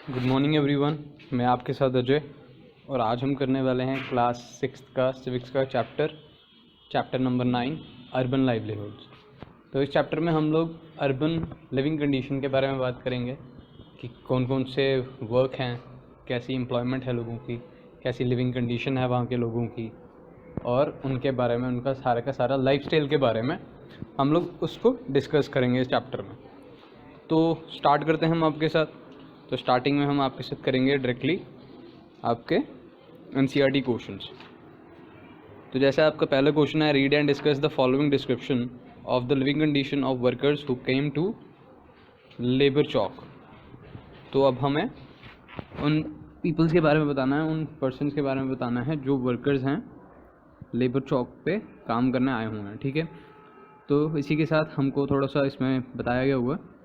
Good morning everyone. मैं आपके साथ अजय और आज हम करने वाले हैं क्लास 6 का सिविक्स का चैप्टर नंबर 9 अर्बन लाइवलीहुड्स। तो इस चैप्टर में हम लोग अर्बन लिविंग कंडीशन के बारे में बात करेंगे कि कौन कौन से वर्क हैं, कैसी एम्प्लॉयमेंट है लोगों की, कैसी लिविंग कंडीशन है वहाँ के लोगों की, और उनके बारे में, उनका सारा का सारा लाइफस्टाइल के बारे में हम लोग उसको डिस्कस करेंगे इस चैप्टर में। तो स्टार्ट करते हैं हम आपके साथ। तो स्टार्टिंग में हम आपके साथ करेंगे डायरेक्टली आपके एनसीईआरटी क्वेश्चंस। तो जैसे आपका पहला क्वेश्चन है, read and discuss the following description of the living condition of workers who came to labour chowk. तो अब हमें उन पीपल्स के बारे में बताना है, उन पर्सनस के बारे में बताना है जो वर्कर्स हैं, लेबर चौक पे काम करने आए हुए हैं। ठीक है, तो इसी के साथ हमको थोड़ा सा इसमें बताया गया हुआ है,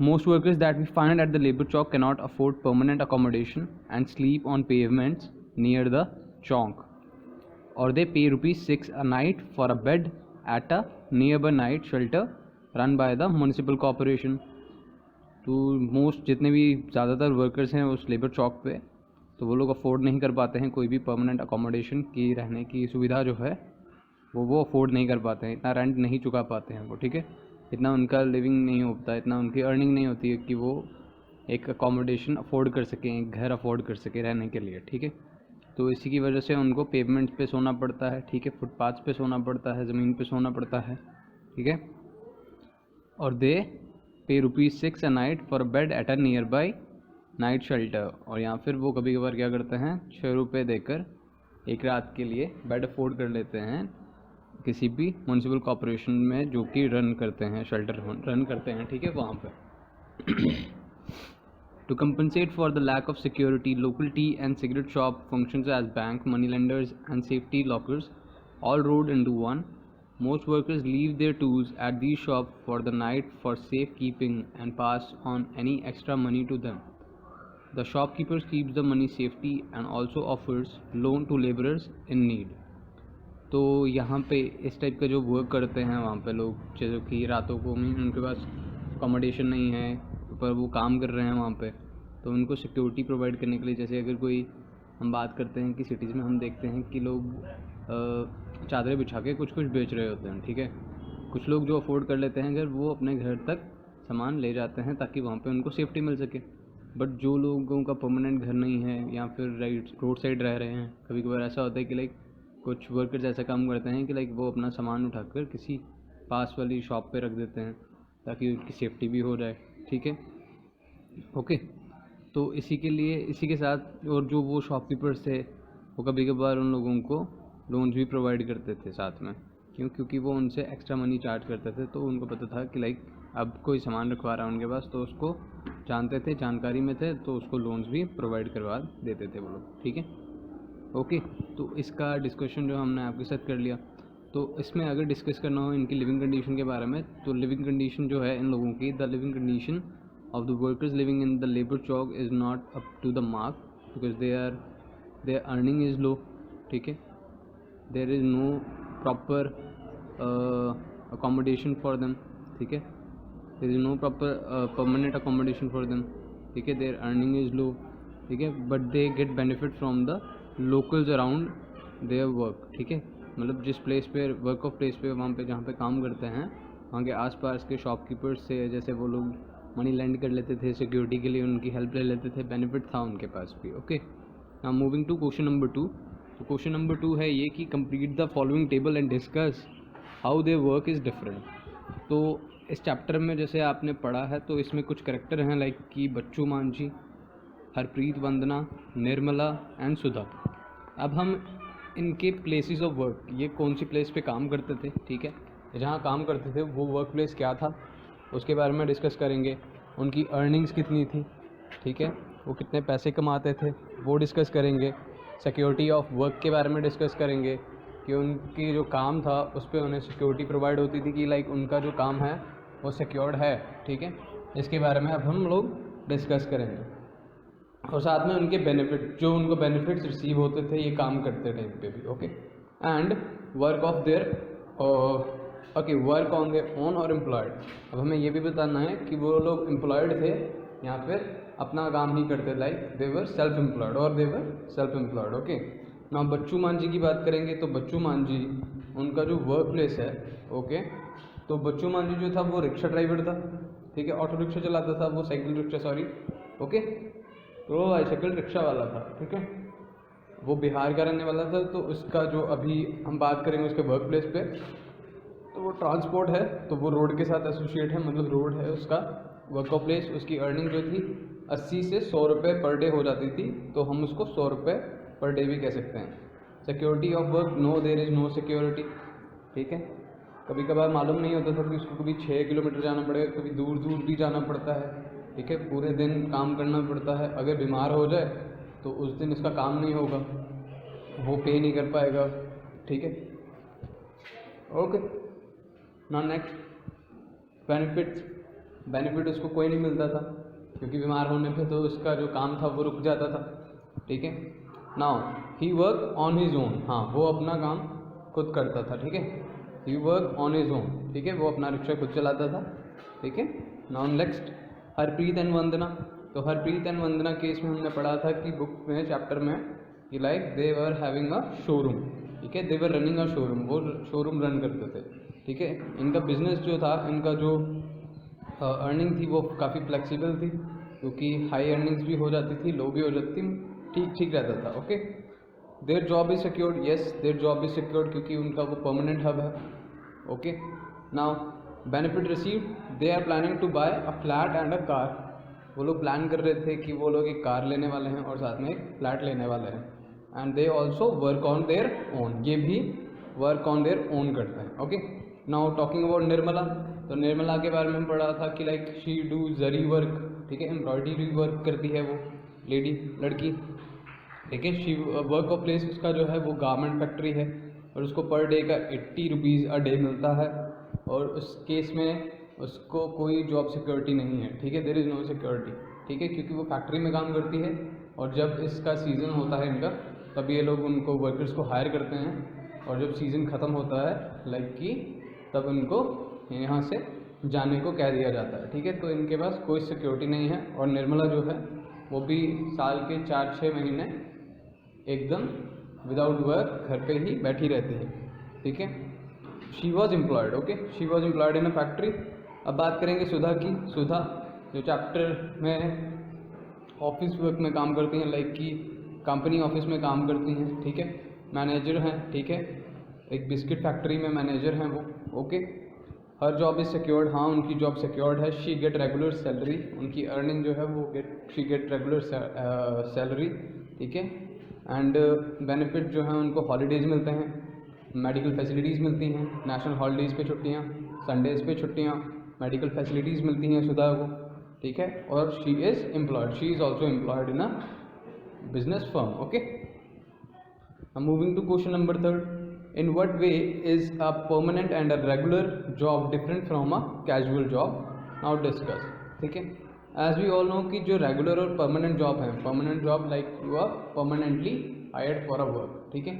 most workers that we find at the labor chalk cannot afford permanent accommodation and sleep on pavements near the chowk, or they pay ₹6 a night for a bed at a nearby night shelter run by the municipal corporation. तो most जितने भी ज़्यादातर workers हैं उस labour चौक पे, तो वो लोग अफोर्ड नहीं कर पाते हैं कोई भी परमानेंट अकोमोडेशन की, रहने की सुविधा जो है वो अफोर्ड नहीं कर पाते हैं, इतना रेंट नहीं चुका पाते हैं वो। ठीक है, इतना उनका लिविंग नहीं होता, इतना उनकी अर्निंग नहीं होती है कि वो एक अकोमोडेशन अफोर्ड कर सकें, एक घर अफोर्ड कर सकें रहने के लिए। ठीक है, तो इसी की वजह से उनको पेवमेंट पे सोना पड़ता है। ठीक है, फुटपाथ पे सोना पड़ता है, ज़मीन पे सोना पड़ता है। ठीक है, और दे पे ₹6 a night for a bed at a near by night shelter, और या फिर वो कभी कभार क्या करते हैं, ₹6 देकर एक रात के लिए बेड अफोर्ड कर लेते हैं किसी भी म्यूनसिपल कॉर्पोरेशन में जो कि रन करते हैं, शेल्टर रन करते हैं। ठीक है, वहाँ पर to compensate for the lack of security, local tea and cigarette shop functions as bank, money lenders and safety lockers all rolled into one. Most workers leave their tools at these shops for the night for safekeeping and pass on any extra money to them. The shopkeepers keeps the money safety and also offers loan to laborers in need. तो यहाँ पे इस type का जो work करते हैं वहाँ पे लोग, जैसे कि रातों को उनके पास अकोमोडेशन नहीं है पर वो काम कर रहे हैं वहाँ पे, तो उनको सिक्योरिटी प्रोवाइड करने के लिए, जैसे अगर कोई हम बात करते हैं कि सिटीज़ में हम देखते हैं कि लोग चादरें बिछा के कुछ बेच रहे होते हैं। ठीक है, कुछ लोग जो अफोर्ड कर लेते हैं घर, वो अपने घर तक सामान ले जाते हैं ताकि वहाँ पे उनको सेफ्टी मिल सके। बट जो लोगों का परमानेंट घर नहीं है या फिर रोड साइड रह रहे हैं, कभी कभार ऐसा होता है कि लाइक कुछ वर्कर्स ऐसा काम करते हैं कि लाइक वो अपना सामान उठाकर किसी पास वाली शॉप पे रख देते हैं ताकि उनकी सेफ्टी भी हो जाए। ठीक है, ओके। तो इसी के लिए, इसी के साथ, और जो वो शॉपकीपर्स थे वो कभी कभार उन लोगों को लोन्स भी प्रोवाइड करते थे साथ में। क्योंकि वो उनसे एक्स्ट्रा मनी चार्ज करते थे, तो उनको पता था कि लाइक अब कोई सामान रखवा रहा है उनके पास, तो उसको जानते थे, जानकारी में थे, तो उसको लोन्स भी प्रोवाइड करवा देते थे वो लोग। ठीक है, ओके। तो इसका डिस्कशन जो हमने आपके साथ कर लिया, तो इसमें अगर डिस्कस करना हो इनकी लिविंग कंडीशन के बारे में, तो लिविंग कंडीशन जो है इन लोगों की, the living condition of the workers living in the labour chowk is not up to the mark because their earning is low. ठीक है, there is no proper accommodation for them. ठीक है, there is no proper permanent accommodation for them. ठीक है, their earning is low. ठीक है, but they get benefit from the locals around their work. ठीक है, मतलब जिस प्लेस पे वर्क ऑफ प्लेस पे वहाँ पे जहाँ पे काम करते हैं, वहाँ के आसपास के शॉपकीपर्स से, जैसे वो लोग मनी लैंड कर लेते थे सिक्योरिटी के लिए, उनकी हेल्प ले लेते थे, बेनिफिट था उनके पास भी। Okay, now moving to question number 2। तो क्वेश्चन नंबर 2 है ये कि complete the following table and discuss how their work is different. तो इस चैप्टर में जैसे आपने पढ़ा है, तो इसमें कुछ करेक्टर हैं लाइक कि बच्चू मांझी, हरप्रीत, वंदना, निर्मला एंड सुधा। अब हम इनके प्लेसेस ऑफ वर्क, ये कौन सी प्लेस पे काम करते थे, ठीक है, जहाँ काम करते थे वो वर्क प्लेस क्या था, उसके बारे में डिस्कस करेंगे। उनकी अर्निंग्स कितनी थी, ठीक है, वो कितने पैसे कमाते थे, वो डिस्कस करेंगे। सिक्योरिटी ऑफ वर्क के बारे में डिस्कस करेंगे कि उनकी जो काम था उस पर उन्हें सिक्योरिटी प्रोवाइड होती थी कि लाइक उनका जो काम है वो सिक्योर्ड है। ठीक है, इसके बारे में अब हम लोग डिस्कस करेंगे, और साथ में उनके बेनिफिट, जो उनको बेनिफिट्स रिसीव होते थे ये काम करते टाइम पे भी। Okay, and work of their work on their own और एम्प्लॉयड। अब हमें ये भी बताना है कि वो लोग एम्प्लॉयड थे या फिर अपना काम ही करते, like they were self employed और दे वर सेल्फ एम्प्लॉयड। ओके, ना बच्चू मान जी की बात करेंगे तो बच्चू मान जी उनका जो वर्क प्लेस है, ओके, तो बच्चू मान जी जो था वो रिक्शा ड्राइवर था, ठीक है, ऑटो रिक्शा चलाता था, वो साइकिल रिक्शा सॉरी, ओके, तो वो बाईसाइकिल रिक्शा वाला था, ठीक है, वो बिहार का रहने वाला था। तो उसका जो अभी हम बात करेंगे उसके वर्क प्लेस पे, तो वो ट्रांसपोर्ट है, तो वो रोड के साथ एसोसिएट है, मतलब रोड है उसका वर्क प्लेस। उसकी अर्निंग जो थी 80 से 100 रुपये पर डे हो जाती थी, तो हम उसको 100 रुपये पर डे भी कह सकते हैं। Security of work, no there is no security, ठीक है, कभी कभार मालूम नहीं होता था कि उसको कभी 6 किलोमीटर जाना पड़ेगा, कभी दूर दूर भी जाना पड़ता है, ठीक है, पूरे दिन काम करना पड़ता है। अगर बीमार हो जाए तो उस दिन उसका काम नहीं होगा, वो पे नहीं कर पाएगा, ठीक है। ओके, ना नेक्स्ट बेनिफिट्स, बेनिफिट उसको कोई नहीं मिलता था क्योंकि बीमार होने पे तो उसका जो काम था वो रुक जाता था, ठीक है। Now he work on his own, हाँ वो अपना काम खुद करता था, ठीक है, ही वर्क ऑन हिज ओन, ठीक है, वो अपना रिक्शा खुद चलाता था, ठीक है। नाउ नेक्स्ट हरप्रीत एंड वंदना, तो हरप्रीत एंड वंदना केस में हमने पढ़ा था कि बुक में चैप्टर में कि like they were having a showroom, ठीक है, दे वर रनिंग अ शोरूम, वो शोरूम रन करते थे, ठीक है। इनका बिजनेस जो था, इनका जो अर्निंग थी वो काफ़ी फ्लेक्सिबल थी, क्योंकि हाई अर्निंग्स भी हो जाती थी, लो भी हो जाती थी, ठीक ठीक रहता था। Okay, their job is secured, yes their job is secured, क्योंकि उनका वो परमानेंट हब है। Okay, now benefit receive, they are planning to buy a flat and a car, वो लोग प्लान कर रहे थे कि वो लोग एक कार लेने वाले हैं और साथ में एक फ्लैट लेने वाले हैं। And they also work on their own, ये भी वर्क ऑन देयर ओन करते हैं। Okay, now talking about Nirmala, तो निर्मला के बारे में पढ़ा था कि like she do zari work, ठीक है, एम्ब्रॉयडरी वर्क करती है वो लेडी, लड़की, ठीक है। शी वर्क ऑफ प्लेस उसका जो है वो गारमेंट फैक्ट्री है और उसको पर डे का 80 रुपीज़ अ डे मिलता है, और उस केस में उसको कोई जॉब सिक्योरिटी नहीं है, ठीक है, देयर इज़ नो सिक्योरिटी, ठीक है, क्योंकि वो फैक्ट्री में काम करती है और जब इसका सीज़न होता है इनका, तब ये लोग उनको वर्कर्स को हायर करते हैं, और जब सीज़न ख़त्म होता है लाइक कि तब उनको यहाँ से जाने को कह दिया जाता है, ठीक है। तो इनके पास कोई सिक्योरिटी नहीं है, और निर्मला जो है वो भी साल के 4-6 महीने एकदम विदाउट वर्क घर पे ही बैठी रहती है, ठीक है। She was employed, okay, she was employed in a factory. अब बात करेंगे सुधा की। सुधा जो चैप्टर में ऑफिस वर्क में काम करती हैं, लाइक कि कंपनी ऑफिस में काम करती हैं, ठीक है, मैनेजर हैं, ठीक है, एक बिस्किट फैक्ट्री में मैनेजर हैं वो। Okay, her job is secured, हाँ उनकी जॉब सिक्योर्ड है। शी गेट रेगुलर सैलरी, उनकी अर्निंग जो है वो शी गेट रेगुलर सैलरी, ठीक है। एंड बेनिफिट जो है उनको हॉलीडेज़ मिलते हैं, मेडिकल फैसिलिटीज़ मिलती हैं, नेशनल हॉलीडेज़ पे छुट्टियाँ, संडेज़ पे छुट्टियाँ, मेडिकल फैसिलिटीज़ मिलती हैं सुधा को, ठीक है। और she is employed, she is also employed in a business firm. Okay, moving to question number 3, in what way is a permanent and a regular job different from a casual job? Now discuss, ठीक है। as we all know कि जो regular और permanent job है, permanent job like you are permanently hired for a work, ठीक है,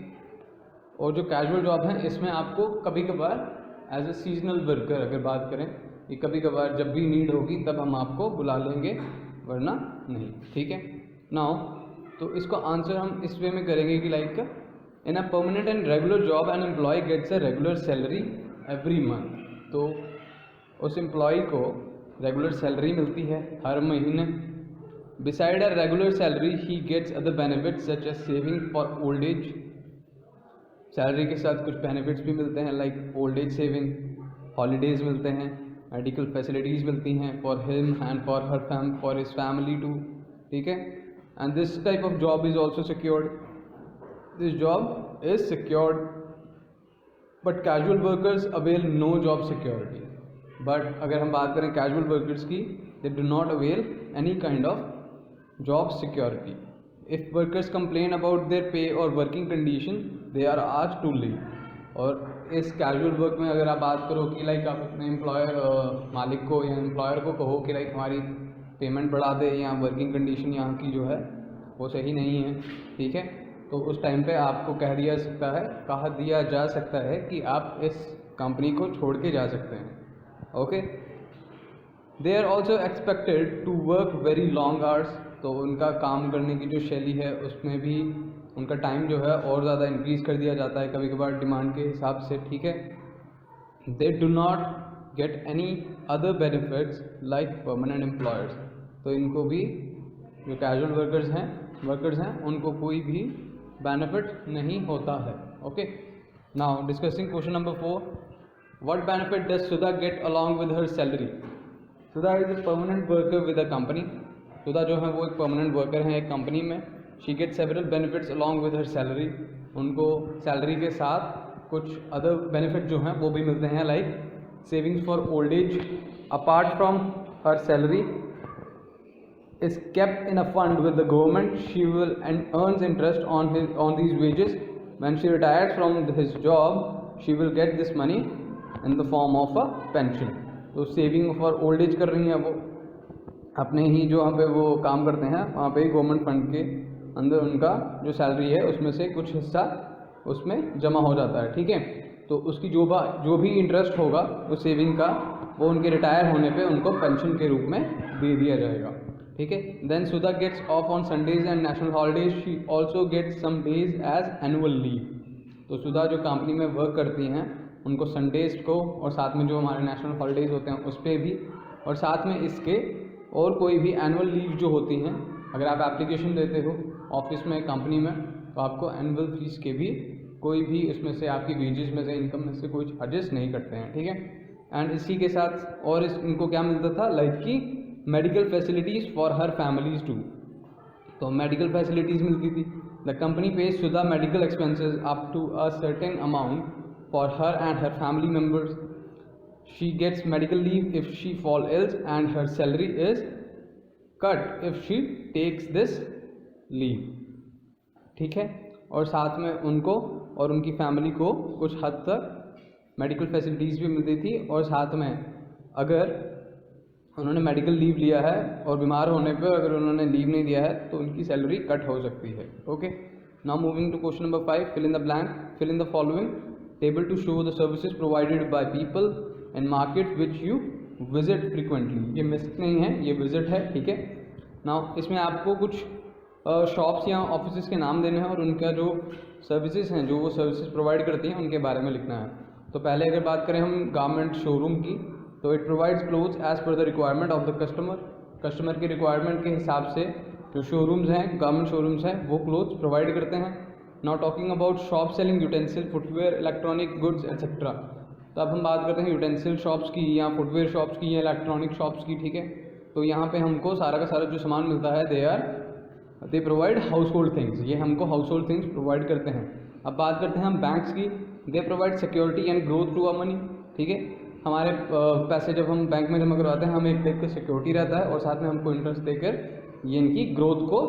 और जो कैजुअल जॉब है इसमें आपको कभी कभार एज ए सीजनल वर्कर अगर बात करें, कि कभी कभार जब भी नीड होगी तब हम आपको बुला लेंगे, वरना नहीं, ठीक है। नाउ तो इसको आंसर हम इस वे में करेंगे कि like in a permanent and regular job an employ gets a regular salary every month, तो उस एम्प्लॉय को रेगुलर सैलरी मिलती है हर महीने। Beside a regular salary he gets other benefits such as saving for old age, salary के साथ कुछ बेनिफिट्स भी मिलते हैं like old age saving, holidays मिलते हैं, मेडिकल फैसिलिटीज़ मिलती हैं for him and for his family too, ठीक है। And this type of job is also secured, this job is secured, but casual workers avail no job security. But अगर हम बात करें कैजुअल वर्कर्स की, they do not avail any kind of job security. If workers complain about their pay और working condition they are asked to leave. और इस casual work में अगर आप बात करो कि लाइक आप अपने एम्प्लॉयर मालिक को या एम्प्लॉयर को कहो कि लाइक हमारी पेमेंट बढ़ा दे या वर्किंग कंडीशन यहाँ की जो है वो सही नहीं है, ठीक है, तो उस टाइम पे आपको कह दिया जा सकता है कि आप इस कंपनी को छोड़ के जा सकते हैं। Okay, they are also expected to work very long hours, तो उनका काम करने की जो शैली है उसमें भी उनका टाइम जो है और ज़्यादा इंक्रीज़ कर दिया जाता है कभी कभार डिमांड के हिसाब से, ठीक है। दे do not get any other benefits like permanent employers, तो इनको भी जो कैजुअल वर्कर्स हैं उनको कोई भी बेनिफिट नहीं होता है। Okay, now discussing question number 4, what benefit does Sudha get along with her salary. Sudha is a permanent worker with a company, Sudha जो है वो एक परमानेंट वर्कर है एक कंपनी में। She get several benefits along with her salary, उनको salary के साथ कुछ अदर बेनिफिट जो हैं वो भी मिलते हैं, like savings for old as apart from her salary is kept in a fund with the government. She will and earns interest on these wages. When she retires from his job, she will get this money in the form of a pension. तो saving for old as कर रही हैं वो, अपने ही जो वहाँ पे वो काम करते हैं वहाँ पे गवर्नमेंट फंड के अंदर उनका जो सैलरी है उसमें से कुछ हिस्सा उसमें जमा हो जाता है, ठीक है। तो उसकी जो भी इंटरेस्ट होगा उस सेविंग का वो उनके रिटायर होने पे उनको पेंशन के रूप में दे दिया जाएगा, ठीक है। Then Sudha gets off on Sundays and national holidays. She also gets some days as annual leave, तो सुधा जो कंपनी में वर्क करती हैं उनको संडेज को और साथ में जो हमारे नेशनल हॉलीडेज होते हैं उस पर भी, और साथ में इसके और कोई भी एनुअल लीव जो होती हैं, अगर आप एप्लीकेशन देते हो ऑफिस में कंपनी में तो आपको एनुअल फीस के भी कोई भी इसमें से आपकी वेजेस में से इनकम में से कोई चार्जेस नहीं करते हैं, ठीक है। एंड इसी के साथ और इनको क्या मिलता था, लाइक की medical facilities for her families too, तो मेडिकल फैसिलिटीज़ मिलती थी। The company pays Sudha medical expenses up to a certain amount for her and her family members. She gets medical leave if she fall ills and her salary is cut if she takes this leave, ठीक है। और साथ में उनको और उनकी family को कुछ हद तक मेडिकल फैसिलिटीज़ भी मिलती थी, और साथ में अगर उन्होंने मेडिकल लीव लिया है और बीमार होने पर अगर उन्होंने लीव नहीं दिया है तो उनकी सैलरी कट हो सकती है। Okay, now moving to question number 5, fill in the blank, fill in the following table to show the services provided by people in market which you visit frequently. ये miss नहीं है, ये visit है, ठीक है। नाउ इसमें आपको कुछ शॉप्स या ऑफिस के नाम देने हैं और उनका जो सर्विसेज हैं, जो वो सर्विसेज प्रोवाइड करती हैं, उनके बारे में लिखना है। तो पहले अगर बात करें हम गारमेंट शोरूम की, तो it provides clothes as per the requirement of the customer के रिक्वायरमेंट के हिसाब से जो शोरूम्स हैं, गारमेंट शोरूम्स हैं, वो क्लोथ्स प्रोवाइड करते हैं। Now talking about shop selling utensil, footwear, electronic goods etcetera. तो अब हम बात करते हैं यूटेंसिल शॉप्स की या फुटवेयर शॉप्स की या इलेक्ट्रॉनिक शॉप्स की, ठीक है। तो यहाँ पे हमको सारा का सारा जो सामान मिलता है they provide house hold things, ये हमको हाउस होल्ड थिंग्स प्रोवाइड करते हैं। अब बात करते हैं हम बैंक्स की, they provide security and growth to our money, ठीक है। हमारे पैसे जब हम बैंक में जमा करवाते हैं हमें एक टाइप का सिक्योरिटी रहता है और साथ में हमको इंटरेस्ट देकर ये इनकी ग्रोथ को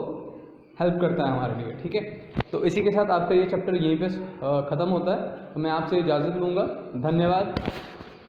हेल्प करता है हमारे लिए, ठीक है। तो इसी के साथ आपका ये चैप्टर यहीं पे ख़त्म होता है, तो मैं आपसे इजाज़त लूँगा। धन्यवाद।